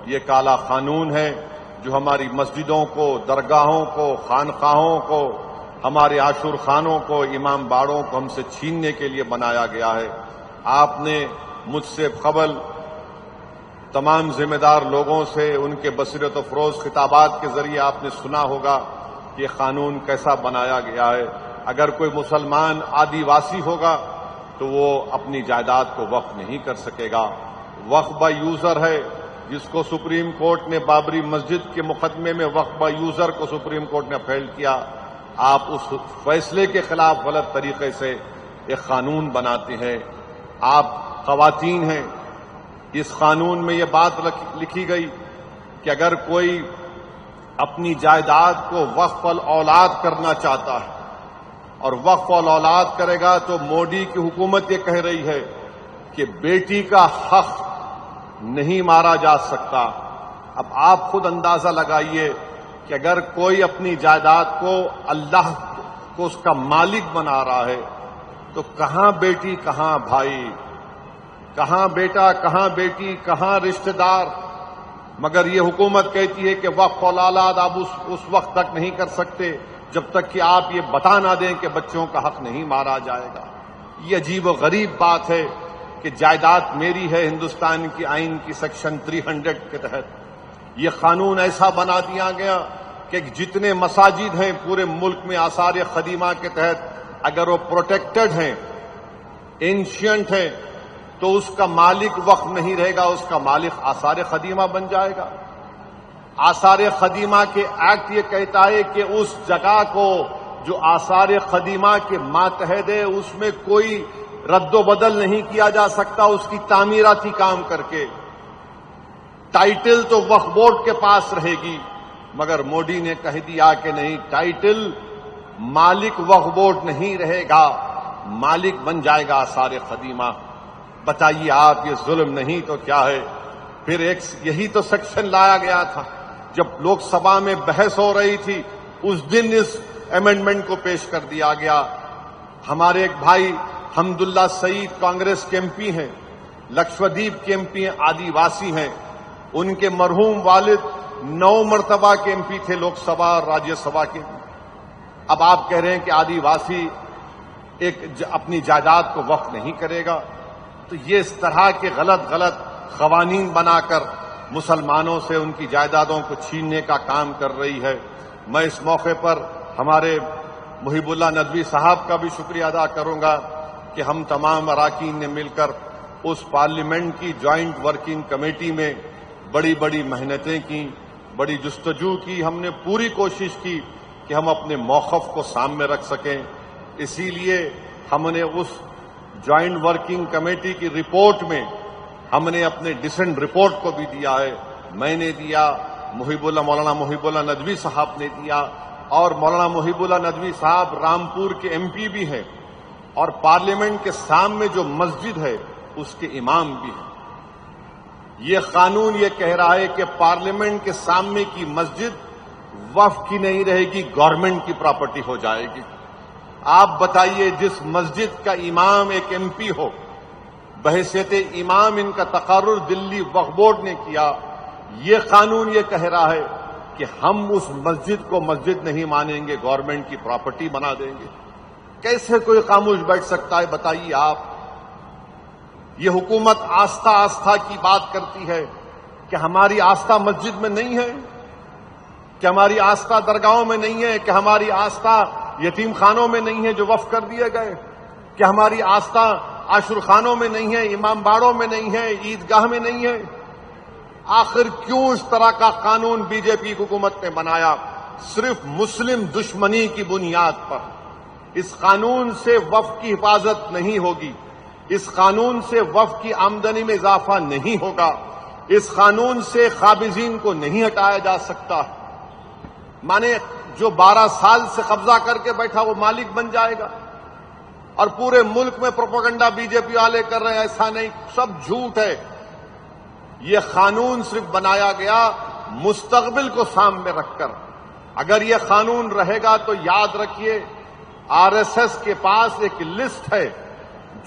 یہ کالا قانون ہے جو ہماری مسجدوں کو، درگاہوں کو، خانقاہوں کو، ہمارے عاشور خانوں کو، امام باڑوں کو ہم سے چھیننے کے لیے بنایا گیا ہے۔ آپ نے مجھ سے قبل تمام ذمہ دار لوگوں سے ان کے بصیرت و فروز خطابات کے ذریعے آپ نے سنا ہوگا کہ یہ قانون کیسا بنایا گیا ہے۔ اگر کوئی مسلمان آدیواسی ہوگا تو وہ اپنی جائیداد کو وقف نہیں کر سکے گا۔ وقف با یوزر ہے، جس کو سپریم کورٹ نے بابری مسجد کے مقدمے میں وقف با یوزر کو سپریم کورٹ نے اپیل کیا۔ آپ اس فیصلے کے خلاف غلط طریقے سے ایک قانون بناتے ہیں۔ آپ خواتین ہیں، اس قانون میں یہ بات لکھی گئی کہ اگر کوئی اپنی جائیداد کو وقف الاولاد کرنا چاہتا ہے اور وقف الاولاد کرے گا تو مودی کی حکومت یہ کہہ رہی ہے کہ بیٹی کا حق نہیں مارا جا سکتا۔ اب آپ خود اندازہ لگائیے کہ اگر کوئی اپنی جائیداد کو اللہ کو اس کا مالک بنا رہا ہے تو کہاں بیٹی کہاں بھائی، کہاں بیٹا کہاں بیٹی کہاں رشتہ دار؟ مگر یہ حکومت کہتی ہے کہ وقف الاولاد آپ اس وقت تک نہیں کر سکتے جب تک کہ آپ یہ بتا نہ دیں کہ بچوں کا حق نہیں مارا جائے گا۔ یہ عجیب و غریب بات ہے کہ جائیداد میری ہے ہندوستان کی آئین کی سیکشن 300 کے تحت۔ یہ قانون ایسا بنا دیا گیا کہ جتنے مساجد ہیں پورے ملک میں آثار قدیمہ کے تحت، اگر وہ پروٹیکٹڈ ہیں، اینشینٹ ہیں، تو اس کا مالک وقف نہیں رہے گا، اس کا مالک آثار قدیمہ بن جائے گا۔ آثار قدیمہ کے ایکٹ یہ کہتا ہے کہ اس جگہ کو جو آثار قدیمہ کے ماتحت ہے اس میں کوئی رد و بدل نہیں کیا جا سکتا اس کی تعمیراتی کام کر کے۔ ٹائٹل تو وقف بورڈ کے پاس رہے گی، مگر مودی نے کہہ دیا کہ نہیں، ٹائٹل مالک وقف بورڈ نہیں رہے گا، مالک بن جائے گا آثار قدیمہ۔ بتائیے آپ، یہ ظلم نہیں تو کیا ہے؟ پھر یہی تو سیکشن لایا گیا تھا جب لوک سبھا میں بحث ہو رہی تھی، اس دن اس امینڈمنٹ کو پیش کر دیا گیا۔ ہمارے ایک بھائی حمداللہ سعید کانگریس کے ایم پی ہیں، لکشدیپ کے ایم پی ہیں، آدیواسی ہیں۔ ان کے مرحوم والد 9 مرتبہ کے ایم پی تھے لوک سبھا اور راجیہ سبھا کے۔ اب آپ کہہ رہے ہیں کہ آدیواسی اپنی جائیداد کو وقف نہیں کرے گا، تو یہ اس طرح کے غلط قوانین بنا کر مسلمانوں سے ان کی جائیدادوں کو چھیننے کا کام کر رہی ہے۔ میں اس موقع پر ہمارے محب اللہ ندوی صاحب کا بھی شکریہ ادا کروں گا کہ ہم تمام اراکین نے مل کر اس پارلیمنٹ کی جوائنٹ ورکنگ کمیٹی میں بڑی محنتیں کی، بڑی جستجو کی، ہم نے پوری کوشش کی کہ ہم اپنے موقف کو سامنے رکھ سکیں۔ اسی لیے ہم نے اس جوائنٹ ورکنگ کمیٹی کی رپورٹ میں ہم نے اپنے ڈسنٹ رپورٹ کو بھی دیا ہے، میں نے دیا، مولانا محب اللہ ندوی صاحب نے دیا، اور مولانا محب اللہ ندوی صاحب رامپور کے ایم پی بھی ہیں اور پارلیمنٹ کے سامنے جو مسجد ہے اس کے امام بھی ہیں۔ یہ قانون یہ کہہ رہا ہے کہ پارلیمنٹ کے سامنے کی مسجد وقف کی نہیں رہے گی، گورنمنٹ کی پراپرٹی ہو جائے گی۔ آپ بتائیے، جس مسجد کا امام ایک ایم پی ہو، بحیثیت امام ان کا تقرر دلی وقف بورڈ نے کیا، یہ قانون یہ کہہ رہا ہے کہ ہم اس مسجد کو مسجد نہیں مانیں گے، گورنمنٹ کی پراپرٹی بنا دیں گے۔ کیسے کوئی خاموش بیٹھ سکتا ہے؟ بتائیے آپ۔ یہ حکومت آستھا کی بات کرتی ہے کہ ہماری آستھا مسجد میں نہیں ہے، کہ ہماری آستھا درگاہوں میں نہیں ہے، کہ ہماری آستھا یتیم خانوں میں نہیں ہے جو وقف کر دیے گئے، کہ ہماری آستھا عاشور خانوں میں نہیں ہے، امام باڑوں میں نہیں ہے، عیدگاہ میں نہیں ہے۔ آخر کیوں اس طرح کا قانون بی جے پی حکومت نے بنایا؟ صرف مسلم دشمنی کی بنیاد پر۔ اس قانون سے وقف کی حفاظت نہیں ہوگی، اس قانون سے وقف کی آمدنی میں اضافہ نہیں ہوگا، اس قانون سے قابضین کو نہیں ہٹایا جا سکتا۔ مانے جو 12 سال سے قبضہ کر کے بیٹھا وہ مالک بن جائے گا، اور پورے ملک میں پروپیگنڈا بی جے پی والے کر رہے ہیں ایسا نہیں، سب جھوٹ ہے۔ یہ قانون صرف بنایا گیا مستقبل کو سامنے رکھ کر۔ اگر یہ قانون رہے گا تو یاد رکھیے، آر ایس ایس کے پاس ایک لسٹ ہے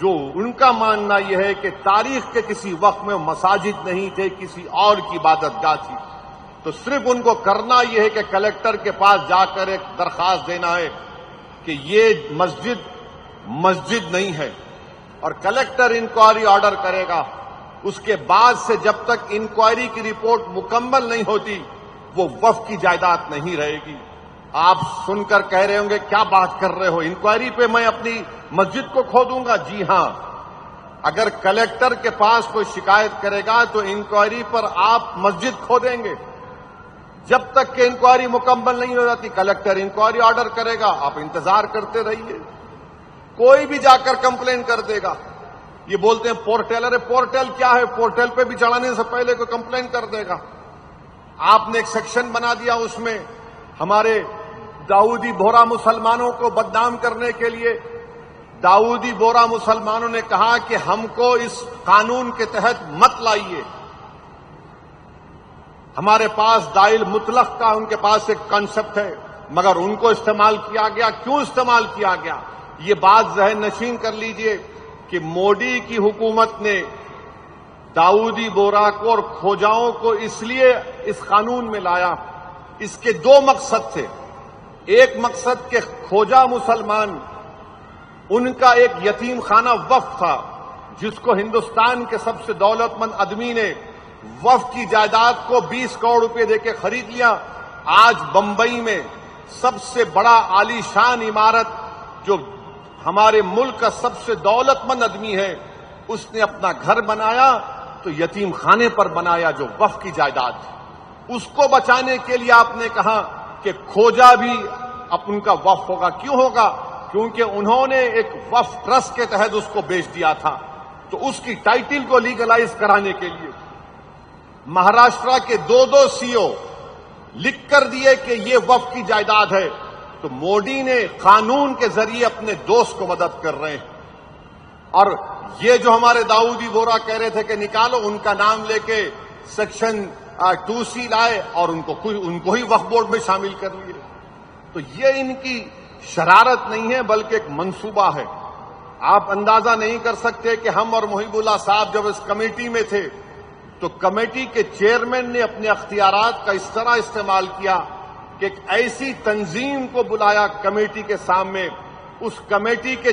جو ان کا ماننا یہ ہے کہ تاریخ کے کسی وقت میں مساجد نہیں تھے، کسی اور کی عبادت گاہ تھی، تو صرف ان کو کرنا یہ ہے کہ کلکٹر کے پاس جا کر ایک درخواست دینا ہے کہ یہ مسجد نہیں ہے، اور کلکٹر انکوائری آرڈر کرے گا۔ اس کے بعد سے جب تک انکوائری کی رپورٹ مکمل نہیں ہوتی وہ وقف کی جائیداد نہیں رہے گی۔ آپ سن کر کہہ رہے ہوں گے کیا بات کر رہے ہو، انکوائری پہ میں اپنی مسجد کو کھو دوں گا؟ جی ہاں، اگر کلکٹر کے پاس کوئی شکایت کرے گا تو انکوائری پر آپ مسجد کھو دیں گے۔ جب تک کہ انکوائری مکمل نہیں ہو جاتی کلکٹر انکوائری آرڈر کرے گا، آپ انتظار کرتے رہیے۔ کوئی بھی جا کر کمپلین کر دے گا۔ یہ بولتے ہیں پورٹل، ارے پورٹل کیا ہے؟ پورٹل پہ بھی چڑھانے سے پہلے کوئی کمپلین کر دے گا۔ آپ نے ایک سیکشن بنا دیا، اس میں ہمارے داؤدی بورا مسلمانوں کو بدنام کرنے کے لیے داؤدی بورا مسلمانوں نے کہا کہ ہم کو اس قانون کے تحت مت لائیے۔ ہمارے پاس دائل مطلق کا ان کے پاس ایک کانسیپٹ ہے، مگر ان کو استعمال کیا گیا۔ کیوں استعمال کیا گیا؟ یہ بات ذہن نشین کر لیجئے کہ مودی کی حکومت نے داؤدی بورا کو اور کھوجاؤں کو اس لیے اس قانون میں لایا، اس کے دو مقصد تھے۔ ایک مقصد کہ کھوجا مسلمان، ان کا ایک یتیم خانہ وقف تھا جس کو ہندوستان کے سب سے دولت مند آدمی نے وقف کی جائیداد کو 20 کروڑ روپے دے کے خرید لیا۔ آج بمبئی میں سب سے بڑا عالی شان عمارت جو ہمارے ملک کا سب سے دولت مند آدمی ہے، اس نے اپنا گھر بنایا تو یتیم خانے پر بنایا جو وقف کی جائیداد تھی۔ اس کو بچانے کے لیے آپ نے کہا کہ کھوجا بھی ان کا وقف ہوگا۔ کیوں ہوگا؟ کیونکہ انہوں نے ایک وقف ٹرسٹ کے تحت اس کو بیچ دیا تھا، تو اس کی ٹائٹل کو لیگلائز کرانے کے لیے مہاراشٹر کے دو سی او لکھ کر دیے کہ یہ وقف کی جائیداد ہے، تو مودی نے قانون کے ذریعے اپنے دوست کو مدد کر رہے ہیں۔ اور یہ جو ہمارے داؤدی بورا کہہ رہے تھے کہ نکالو، ان کا نام لے کے سیکشن 2C لائے اور ان کو ہی وقف بورڈ میں شامل کر لیے۔ تو یہ ان کی شرارت نہیں ہے بلکہ ایک منصوبہ ہے۔ آپ اندازہ نہیں کر سکتے کہ ہم اور محب اللہ صاحب جب اس کمیٹی میں تھے تو کمیٹی کے چیئرمین نے اپنے اختیارات کا اس طرح استعمال کیا کہ ایک ایسی تنظیم کو بلایا کمیٹی کے سامنے، اس کمیٹی کے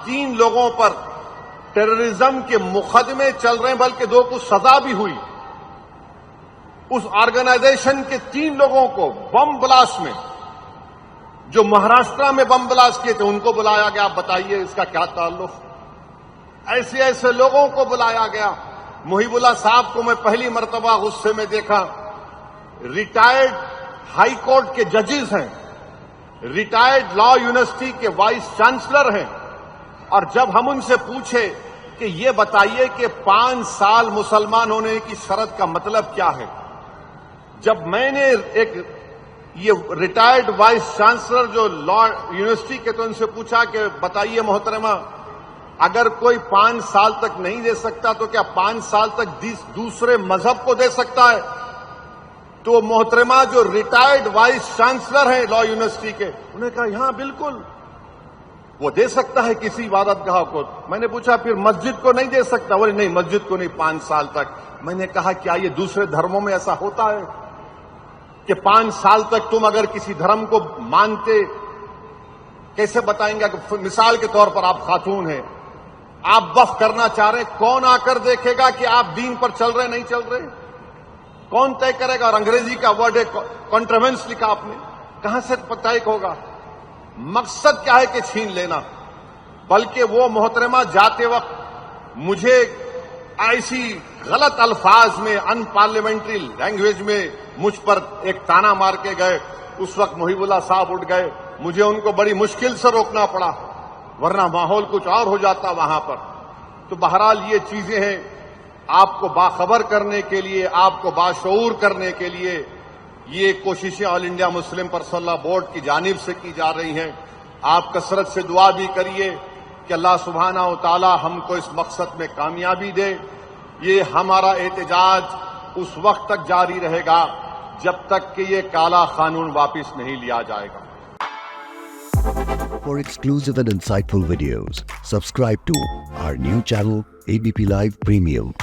3 لوگوں پر ٹیررزم کے مقدمے چل رہے ہیں، بلکہ 2 کو سزا بھی ہوئی۔ اس آرگنائزیشن کے 3 لوگوں کو بم بلاسٹ میں، جو مہاراشٹر میں بم بلاسٹ کیے تھے، ان کو بلایا گیا۔ آپ بتائیے اس کا کیا تعلق؟ ایسے لوگوں کو بلایا گیا۔ محب اللہ صاحب کو میں پہلی مرتبہ غصے میں دیکھا۔ ریٹائرڈ ہائی کورٹ کے ججز ہیں، ریٹائرڈ لا یونیورسٹی کے وائس چانسلر ہیں، اور جب ہم ان سے پوچھے کہ یہ بتائیے کہ 5 سال مسلمان ہونے کی شرط کا مطلب کیا ہے، جب میں نے یہ ریٹائرڈ وائس چانسلر جو لا یونیورسٹی کے تو ان سے پوچھا کہ بتائیے محترمہ، اگر کوئی 5 سال تک نہیں دے سکتا تو کیا 5 سال تک دوسرے مذہب کو دے سکتا ہے؟ تو محترمہ جو ریٹائرڈ وائس چانسلر ہیں لا یونیورسٹی کے، انہوں نے کہا ہاں بالکل وہ دے سکتا ہے کسی عبادت گاہ کو۔ میں نے پوچھا پھر مسجد کو نہیں دے سکتا؟ بولے نہیں، مسجد کو نہیں 5 سال تک۔ میں نے کہا کیا یہ دوسرے دھرموں میں ایسا ہوتا ہے کہ 5 سال تک تم اگر کسی دھرم کو مانتے، کیسے بتائیں گے؟ مثال کے طور پر آپ خاتون ہیں، آپ وقف کرنا چاہ رہے ہیں، کون آ کر دیکھے گا کہ آپ دین پر چل رہے نہیں چل رہے؟ کون طے کرے گا؟ اور انگریزی کا ورڈ ہے کنٹروینس لکھا آپ نے، کہاں سے طے ہوگا؟ مقصد کیا ہے کہ چھین لینا؟ بلکہ وہ محترمہ جاتے وقت مجھے ایسی غلط الفاظ میں، ان پارلیمنٹری لینگویج میں مجھ پر ایک تانا مار کے گئے۔ اس وقت محب اللہ صاحب اٹھ گئے، مجھے ان کو بڑی مشکل سے روکنا پڑا، ورنہ ماحول کچھ اور ہو جاتا وہاں پر۔ تو بہرحال یہ چیزیں ہیں، آپ کو باخبر کرنے کے لیے، آپ کو باشعور کرنے کے لیے یہ کوششیں آل انڈیا مسلم پرسنل لا بورڈ کی جانب سے کی جا رہی ہیں۔ آپ کثرت سے دعا بھی کریے کہ اللہ سبحانہ و تعالی ہم کو اس مقصد میں کامیابی دے۔ یہ ہمارا احتجاج اس وقت تک جاری رہے گا جب تک کہ یہ کالا قانون واپس نہیں لیا جائے گا۔ For exclusive and insightful videos, subscribe to our new channel ABP Live Premium.